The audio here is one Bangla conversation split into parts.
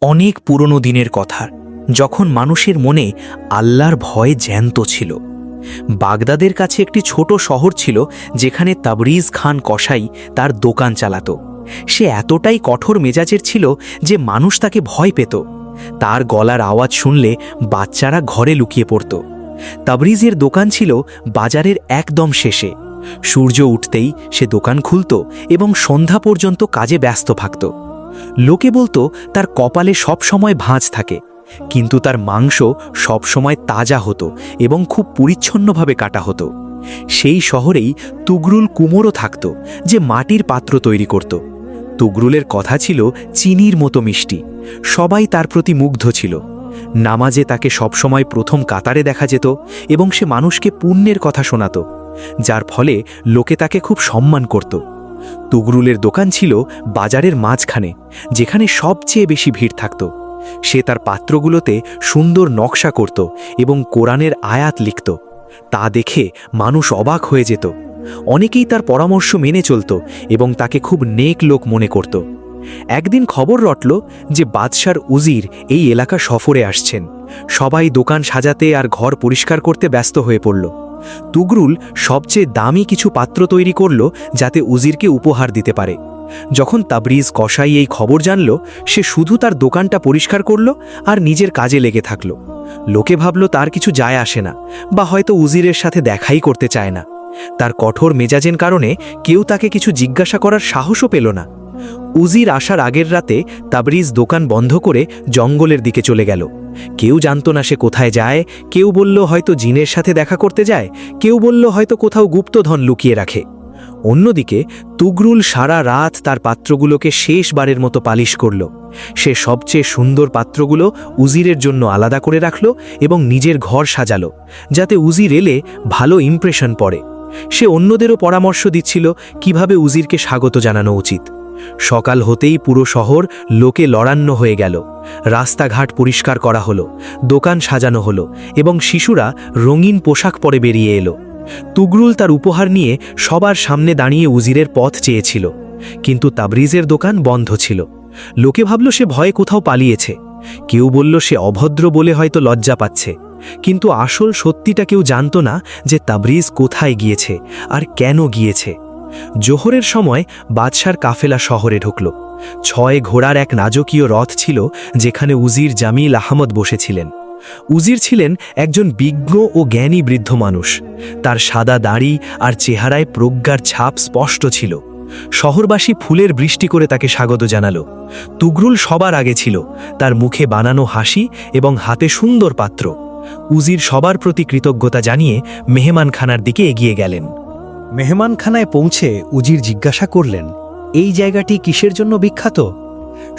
অনেক পুরনো দিনের কথা, যখন মানুষের মনে আল্লাহর ভয় জ্যান্ত ছিল। বাগদাদের কাছে একটি ছোট শহর ছিল, যেখানে তাবরিজ খান কসাই তার দোকান চালাত। সে এতটাই কঠোর মেজাজের ছিল যে মানুষ তাকে ভয় পেত। তার গলার আওয়াজ শুনলে বাচ্চারা ঘরে লুকিয়ে পড়ত। তাবরিজের দোকান ছিল বাজারের একদম শেষে। সূর্য উঠতেই সে দোকান খুলত এবং সন্ধ্যা পর্যন্ত কাজে ব্যস্ত থাকত। লোকে বলতো তার কপালে সব সময় ভাঁজ থাকে, কিন্তু তার মাংস সব সময় তাজা হতো এবং খুব পরিচ্ছন্নভাবে কাটা হতো। সেই শহরেই তুগরুল কুমোরও থাকত, যে মাটির পাত্র তৈরি করত। তুগরুলের কথা ছিল চিনির মতো মিষ্টি। সবাই তার প্রতি মুগ্ধ ছিল। নামাজে তাকে সবসময় প্রথম কাতারে দেখা যেত এবং সে মানুষকে পুণ্যের কথা শোনাত, যার ফলে লোকে তাকে খুব সম্মান করত। তুগরুলের দোকান ছিল বাজারের মাঝখানে, যেখানে সবচেয়ে বেশি ভিড় থাকত। সে তার পাত্রগুলোতে সুন্দর নকশা করত এবং কোরআনের আয়াত লিখত। তা দেখে মানুষ অবাক হয়ে যেত। অনেকেই তার পরামর্শ মেনে চলত এবং তাকে খুব নেক লোক মনে করত। একদিন খবর রটল যে বাদশার উজির এই এলাকা সফরে আসছেন। সবাই দোকান সাজাতে আর ঘর পরিষ্কার করতে ব্যস্ত হয়ে পড়ল। তুগরুল সবচেয়ে দামি কিছু পাত্র তৈরি করল, যাতে উজিরকে উপহার দিতে পারে। যখন তাবরিজ কসাই এই খবর জানল, সে শুধু তার দোকানটা পরিষ্কার করল আর নিজের কাজে লেগে থাকল। লোকে ভাবল তার কিছু যায় আসে না, বা হয়তো উজিরের সাথে দেখাই করতে চায় না। তার কঠোর মেজাজের কারণে কেউ তাকে কিছু জিজ্ঞাসা করার সাহসও পেল না। উজির আসার আগের রাতে তাবরিজ দোকান বন্ধ করে জঙ্গলের দিকে চলে গেল। কেউ জানত না সে কোথায় যায়। কেউ বলল হয়তো জিনের সাথে দেখা করতে যায়, কেউ বলল হয়তো কোথাও গুপ্তধন লুকিয়ে রাখে। অন্যদিকে তুগরুল সারা রাত তার পাত্রগুলোকে শেষবারের মতো পালিশ করল। সে সবচেয়ে সুন্দর পাত্রগুলো উজিরের জন্য আলাদা করে রাখল এবং নিজের ঘর সাজালো, যাতে উজির এলে ভালো ইমপ্রেশন পড়ে। সে অন্যদেরও পরামর্শ দিচ্ছিল কিভাবে উজিরকে স্বাগত জানানো উচিত। সকাল হতেই পুরো শহর লোকে লড়ান্ন হয়ে গেল। রাস্তাঘাট পরিষ্কার করা হলো, দোকান সাজানো হলো এবং শিশুরা রঙিন পোশাক পরে বেরিয়ে এলো। তুগরুল তার উপহার নিয়ে সবার সামনে দাঁড়িয়ে উজিরের পথ চেয়েছিল, কিন্তু তাবরিজের দোকান বন্ধ ছিল। লোকে ভাবল সে ভয়ে কোথাও পালিয়েছে। কেউ বলল সে অভদ্র বলে হয়তো লজ্জা পাচ্ছে। কিন্তু আসল সত্যিটা কেউ জানত না, যে তাবরিজ কোথায় গিয়েছে আর কেন গিয়েছে। জোহরের সময় বাদশার কাফেলা শহরে ঢুকল। 6 ঘোড়ার এক রাজকীয় রথ ছিল, যেখানে উজির জামিল আহমদ বসেছিলেন। উজির ছিলেন একজন বিজ্ঞ ও জ্ঞানী বৃদ্ধ মানুষ। তার সাদা দাড়ি আর চেহারায় প্রজ্ঞার ছাপ স্পষ্ট ছিল। শহরবাসী ফুলের বৃষ্টি করে তাকে স্বাগত জানালো। তুগরুল সবার আগে ছিল, তার মুখে বানানো হাসি এবং হাতে সুন্দর পাত্র। উজির সবার প্রতি কৃতজ্ঞতা জানিয়ে মেহমানখানার দিকে এগিয়ে গেলেন। মেহমানখানায় পৌঁছে উজির জিজ্ঞাসা করলেন, এই জায়গাটি কিসের জন্য বিখ্যাত?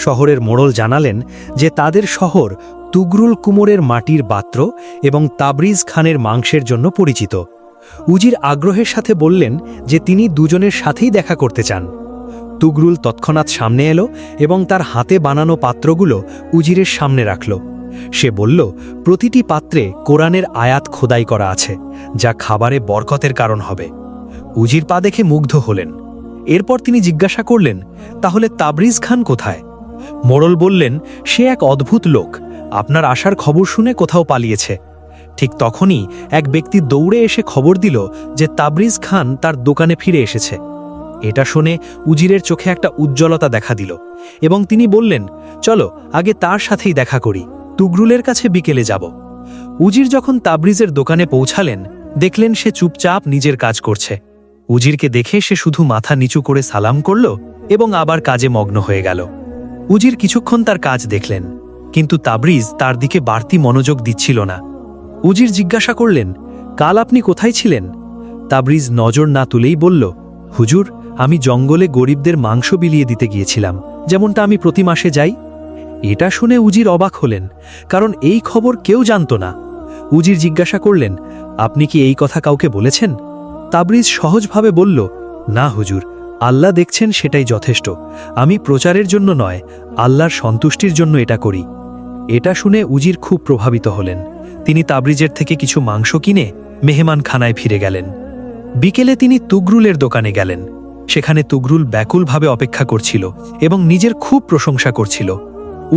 শহরের মোড়ল জানালেন যে তাদের শহর তুগরুল কুমোরের মাটির পাত্র এবং তাবরিজ খানের মাংসের জন্য পরিচিত। উজির আগ্রহের সাথে বললেন যে তিনি দুজনের সাথেই দেখা করতে চান। তুগরুল তৎক্ষণাৎ সামনে এলো এবং তার হাতে বানানো পাত্রগুলো উজিরের সামনে রাখল। সে বলল, প্রতিটি পাত্রে কোরআনের আয়াত খোদাই করা আছে, যা খাবারে বরকতের কারণ হবে। উজির পা দেখে মুগ্ধ হলেন। এরপর তিনি জিজ্ঞাসা করলেন, তাহলে তাবরিজ খান কোথায়? মোড়ল বললেন, সে এক অদ্ভুত লোক, আপনার আসার খবর শুনে কোথাও পালিয়েছে। ঠিক তখনই এক ব্যক্তি দৌড়ে এসে খবর দিল যে তাবরিজ খান তার দোকানে ফিরে এসেছে। এটা শুনে উজিরের চোখে একটা উজ্জ্বলতা দেখা দিল এবং তিনি বললেন, চলো আগে তার সাথেই দেখা করি, তুগরুলের কাছে বিকেলে যাব। উজির যখন তাবরিজের দোকানে পৌঁছালেন, দেখলেন সে চুপচাপ নিজের কাজ করছে। উজিরকে দেখে সে শুধু মাথা নিচু করে সালাম করল এবং আবার কাজে মগ্ন হয়ে গেল। উজির কিছুক্ষণ তার কাজ দেখলেন, কিন্তু তাবরিজ তার দিকে বাড়তি মনোযোগ দিচ্ছিল না। উজির জিজ্ঞাসা করলেন, কাল আপনি কোথায় ছিলেন? তাবরিজ নজর না তুলেই বলল, হুজুর, আমি জঙ্গলে গরিবদের মাংস বিলিয়ে দিতে গিয়েছিলাম, যেমনটা আমি প্রতি মাসে যাই। এটা শুনে উজির অবাক হলেন, কারণ এই খবর কেউ জানত না। উজির জিজ্ঞাসা করলেন, আপনি কি এই কথা কাউকে বলেছেন? তাবরিজ সহজভাবে বলল, না হুজুর, আল্লাহ দেখছেন সেটাই যথেষ্ট। আমি প্রচারের জন্য নয়, আল্লাহর সন্তুষ্টির জন্য এটা করি। এটা শুনে উজির খুব প্রভাবিত হলেন। তিনি তাবরিজের থেকে কিছু মাংস কিনে মেহমানখানায় ফিরে গেলেন। বিকেলে তিনি তুগরুলের দোকানে গেলেন। সেখানে তুগরুল ব্যাকুলভাবে অপেক্ষা করছিল এবং নিজের খুব প্রশংসা করছিল।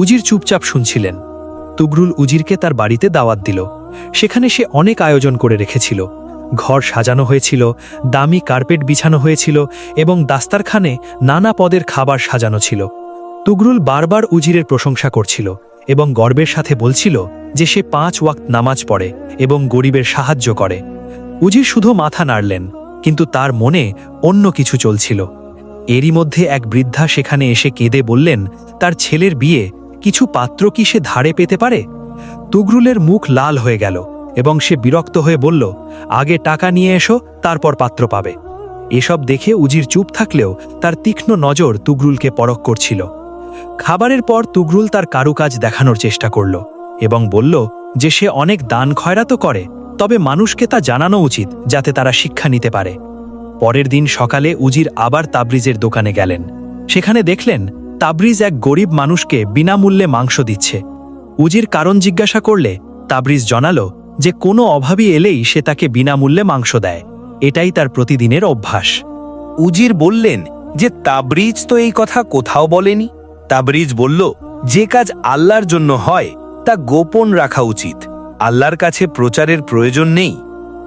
উজির চুপচাপ শুনছিলেন। তুগরুল উজিরকে তার বাড়িতে দাওয়াত দিল। সেখানে সে অনেক আয়োজন করে রেখেছিল। ঘর সাজানো হয়েছিল, দামি কার্পেট বিছানো হয়েছিল এবং দাস্তারখানে নানা পদের খাবার সাজানো ছিল। তুগরুল বারবার উজিরের প্রশংসা করছিল এবং গর্বের সাথে বলছিল যে সে 5 ওয়াক্ত নামাজ পড়ে এবং গরিবের সাহায্য করে। উজির শুধু মাথা নাড়লেন, কিন্তু তার মনে অন্য কিছু চলছিল। এরই মধ্যে এক বৃদ্ধা সেখানে এসে কেঁদে বললেন তার ছেলের বিয়ে, কিছু পাত্র কি সে ধারে পেতে পারে? তুগরুলের মুখ লাল হয়ে গেল এবং সে বিরক্ত হয়ে বলল, আগে টাকা নিয়ে এসো, তারপর পাত্র পাবে। এসব দেখে উজির চুপ থাকলেও তার তীক্ষ্ণ নজর তুগরুলকে পরখ করছিল। খাবারের পর তুগরুল তার কারুকাজ দেখানোর চেষ্টা করল এবং বলল যে সে অনেক দান খয়রাতও করে, তবে মানুষকে তা জানানো উচিত যাতে তারা শিক্ষা নিতে পারে। পরের দিন সকালে উজির আবার তাবরিজের দোকানে গেলেন। সেখানে দেখলেন তাবরিজ এক গরিব মানুষকে বিনামূল্যে মাংস দিচ্ছে। উজির কারণ জিজ্ঞাসা করলে তাবরিজ জানালো যে কোনো অভাবী এলেই সে তাকে বিনামূল্যে মাংস দেয়, এটাই তার প্রতিদিনের অভ্যাস। উজির বললেন যে তাবরিজ তো এই কথা কোথাও বলেনি। তাবরিজ বলল, যে কাজ আল্লাহর জন্য হয় তা গোপন রাখা উচিত, আল্লাহর কাছে প্রচারের প্রয়োজন নেই।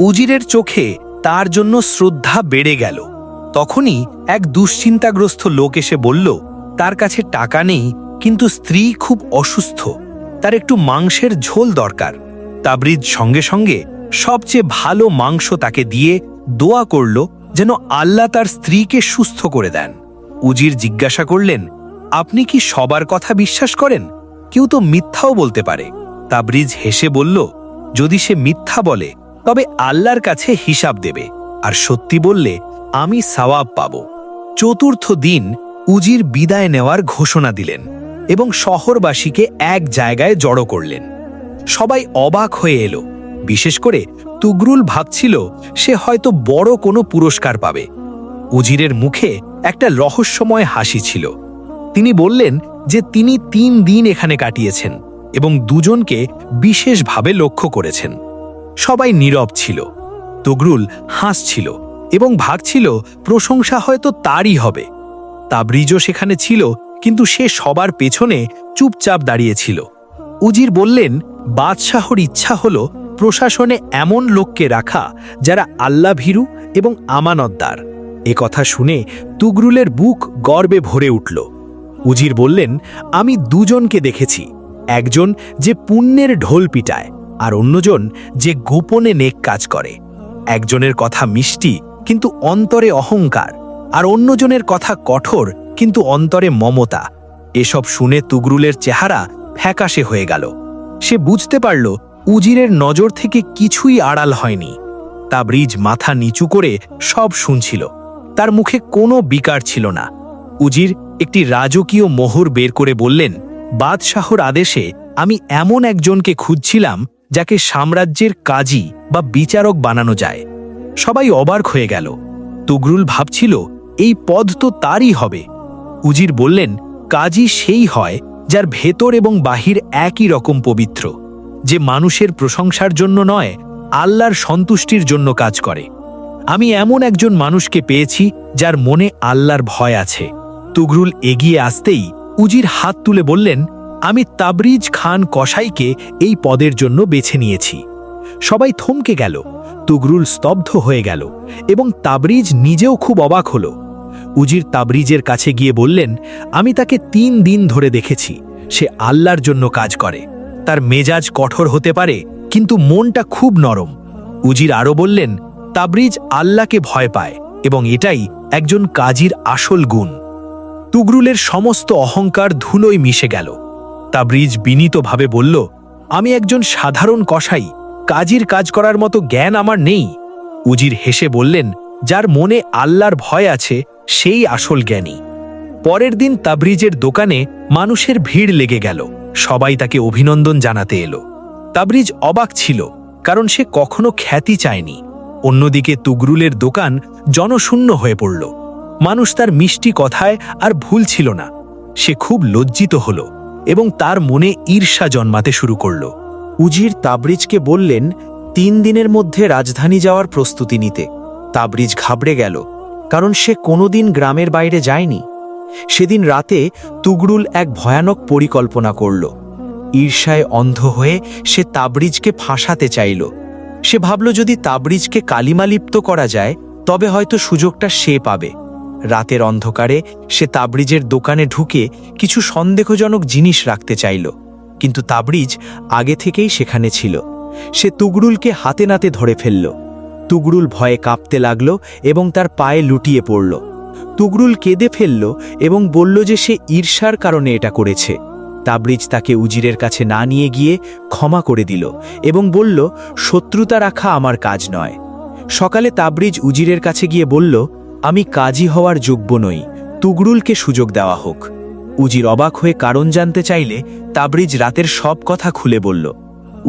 উজিরের চোখে তার জন্য শ্রদ্ধা বেড়ে গেল। তখনই এক দুশ্চিন্তাগ্রস্ত লোক এসে বলল তার কাছে টাকা নেই, কিন্তু স্ত্রী খুব অসুস্থ, তার একটু মাংসের ঝোল দরকার। তাবরিজ সঙ্গে সঙ্গে সবচেয়ে ভালো মাংস তাকে দিয়ে দোয়া করল যেন আল্লাহ তার স্ত্রীকে সুস্থ করে দেন। উজির জিজ্ঞাসা করলেন, আপনি কি সবার কথা বিশ্বাস করেন? কেউ তো মিথ্যাও বলতে পারে। তাবরিজ হেসে বলল, যদি সে মিথ্যা বলে তবে আল্লাহর কাছে হিসাব দেবে, আর সত্যি বললে আমি সওয়াব পাব। চতুর্থ দিন উজির বিদায় নেওয়ার ঘোষণা দিলেন এবং শহরবাসীকে এক জায়গায় জড়ো করলেন। সবাই অবাক হয়ে এলো, বিশেষ করে তুগরুল ভাবছিল সে হয়তো বড় কোনো পুরস্কার পাবে। উজিরের মুখে একটা রহস্যময় হাসি ছিল। তিনি বললেন যে তিনি 3 দিন এখানে কাটিয়েছেন এবং দুজনকে বিশেষভাবে লক্ষ্য করেছেন। সবাই নীরব ছিল। তুগরুল হাসছিল এবং ভাবছিল প্রশংসা হয়তো তারই হবে। তাবরিজও সেখানে ছিল, কিন্তু সে সবার পেছনে চুপচাপ দাঁড়িয়েছিল। উজির বললেন, বাদশাহর ইচ্ছা হল প্রশাসনে এমন লোককে রাখা যারা আল্লাহ ভীরু এবং আমানতদার। এ কথা শুনে তুগরুলের বুক গর্বে ভরে উঠল। উজির বললেন, আমি দুজনকে দেখেছি, একজন যে পুণ্যের ঢোল পিটায় আর অন্যজন যে গোপনে নেক কাজ করে। একজনের কথা মিষ্টি কিন্তু অন্তরে অহংকার, আর অন্যজনের কথা কঠোর কিন্তু অন্তরে মমতা। এসব শুনে তুগরুলের চেহারা ফ্যাকাশে হয়ে গেল। সে বুঝতে পারল উজিরের নজর থেকে কিছুই আড়াল হয়নি। তাবরিজ মাথা নিচু করে সব শুনছিল, তার মুখে কোনো বিকার ছিল না। উজির একটি রাজকীয় মোহর বের করে বললেন, বাদশাহর আদেশে আমি এমন একজনকে খুঁজছিলাম যাকে সাম্রাজ্যের কাজী বা বিচারক বানানো যায়। সবাই অবাক হয়ে গেল। তুগরুল ভাবছিল এই পদ তো তারই হবে। উজির বললেন, কাজী সেই হয় যার ভেতর এবং বাহির একই রকম পবিত্র, যে মানুষের প্রশংসার জন্য নয়, আল্লাহর সন্তুষ্টির জন্য কাজ করে। আমি এমন একজন মানুষকে পেয়েছি যার মনে আল্লাহর ভয় আছে। তুগরুল এগিয়ে আসতেই উজির হাত তুলে বললেন, আমি তাবরিজ খান কসাইকে এই পদের জন্য বেছে নিয়েছি। সবাই থমকে গেল। তুগরুল স্তব্ধ হয়ে গেল এবং তাবরিজ নিজেও খুব অবাক হল। উজির তাবরিজের কাছে গিয়ে বললেন, আমি তাকে 3 দিন ধরে দেখেছি। সে আল্লাহর জন্য কাজ করে। তার মেজাজ কঠোর হতে পারে, কিন্তু মনটা খুব নরম। উজির আরও বললেন, তাবরিজ আল্লাহকে ভয় পায় এবং এটাই একজন কাজীর আসল গুণ। তুগরুলের সমস্ত অহংকার ধুলোয় মিশে গেল। তাবরিজ বিনীতভাবে বলল, আমি একজন সাধারণ কসাই, কাজীর কাজ করার মতো জ্ঞান আমার নেই। উজির হেসে বললেন, যার মনে আল্লাহর ভয় আছে সেই আসল জ্ঞানী। পরের দিন তাবরিজের দোকানে মানুষের ভিড় লেগে গেল। সবাই তাকে অভিনন্দন জানাতে এলো। তাবরিজ অবাক ছিল, কারণ সে কখনো খ্যাতি চায়নি। অন্যদিকে তুগরুলের দোকান জনশূন্য হয়ে পড়ল। মানুষ তার মিষ্টি কথায় আর ভুল ছিল না। সে খুব লজ্জিত হল এবং তার মনে ঈর্ষা জন্মাতে শুরু করল। উজির তাবরিজকে বললেন 3 দিনের মধ্যে রাজধানী যাওয়ার প্রস্তুতি নিতে। তাবরিজ ঘাবড়ে গেল, কারণ সে কোনোদিন গ্রামের বাইরে যায়নি। সেদিন রাতে তুগরুল এক ভয়ানক পরিকল্পনা করল। ঈর্ষায় অন্ধ হয়ে সে তাবরিজকে ফাঁসাতে চাইল। সে ভাবল যদি তাবরিজকে কালিমালিপ্ত করা যায় তবে হয়তো সুযোগটা সে পাবে। রাতের অন্ধকারে সে তাবরিজের দোকানে ঢুকে কিছু সন্দেহজনক জিনিস রাখতে চাইল, কিন্তু তাবরিজ আগে থেকেই সেখানে ছিল। সে তুগরুলকে হাতে নাতে ধরে ফেলল। তুগরুল ভয়ে কাঁপতে লাগল এবং তার পায়ে লুটিয়ে পড়ল। তুগরুল কেঁদে ফেলল এবং বলল যে সে ঈর্ষার কারণে এটা করেছে। তাবরিজ তাকে উজিরের কাছে না নিয়ে গিয়ে ক্ষমা করে দিল এবং বলল, শত্রুতা রাখা আমার কাজ নয়। সকালে তাবরিজ উজিরের কাছে গিয়ে বলল, আমি কাজী হওয়ার যোগ্য নই, তুগরুলকে সুযোগ দেওয়া হোক। উজির অবাক হয়ে কারণ জানতে চাইলে তাবরিজ রাতের সব কথা খুলে বলল।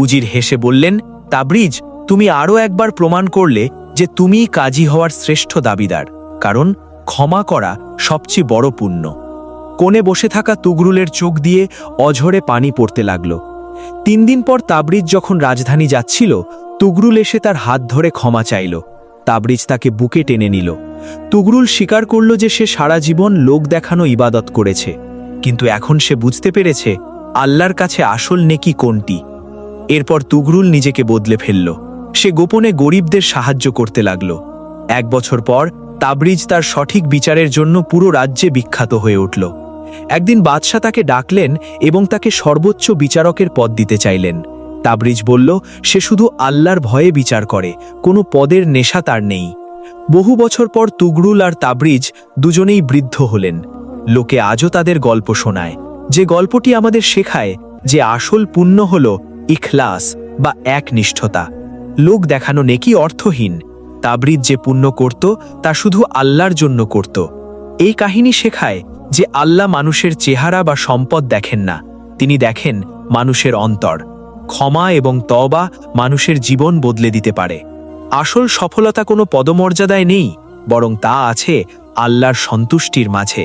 উজির হেসে বললেন, তাবরিজ, তুমি আরও একবার প্রমাণ করলে যে তুমিই কাজী হওয়ার শ্রেষ্ঠ দাবিদার, কারণ ক্ষমা করা সবচেয়ে বড় পুণ্য। কোণে বসে থাকা তুগরুলের চোখ দিয়ে অঝরে পানি পড়তে লাগল। 3 দিন পর তাবরিজ যখন রাজধানী যাচ্ছিল, তুগরুল এসে তার হাত ধরে ক্ষমা চাইল। তাবরিজ তাকে বুকে টেনে নিল। তুগরুল স্বীকার করল যে সে সারা জীবন লোক দেখানো ইবাদত করেছে, কিন্তু এখন সে বুঝতে পেরেছে আল্লাহর কাছে আসল নেকি কোনটি। এরপর তুগরুল নিজেকে বদলে ফেলল। সে গোপনে গরিবদের সাহায্য করতে লাগল। 1 বছর পর তাবরিজ তার সঠিক বিচারের জন্য পুরো রাজ্যে বিখ্যাত হয়ে উঠল। একদিন বাদশাহ তাকে ডাকলেন এবং তাকে সর্বোচ্চ বিচারকের পদ দিতে চাইলেন। তাবরিজ বলল, সে শুধু আল্লাহর ভয়ে বিচার করে, কোনো পদের নেশা তার নেই। বহু বছর পর তুগরুল আর তাবরিজ দুজনেই বৃদ্ধ হলেন। লোকে আজও তাদের গল্প শোনায়, যে গল্পটি আমাদের শেখায় যে আসল পুণ্য হল ইখলাস বা একনিষ্ঠতা। লোক দেখানো নেকি অর্থহীন। তাবরিজ যে পুণ্য করত তা শুধু আল্লাহর জন্য করত। এই কাহিনী শেখায় যে আল্লাহ মানুষের চেহারা বা সম্পদ দেখেন না, তিনি দেখেন মানুষের অন্তর। ক্ষমা এবং তওবা মানুষের জীবন বদলে দিতে পারে। আসল সফলতা কোনো পদমর্যাদায় নেই, বরং তা আছে আল্লাহর সন্তুষ্টির মাঝে।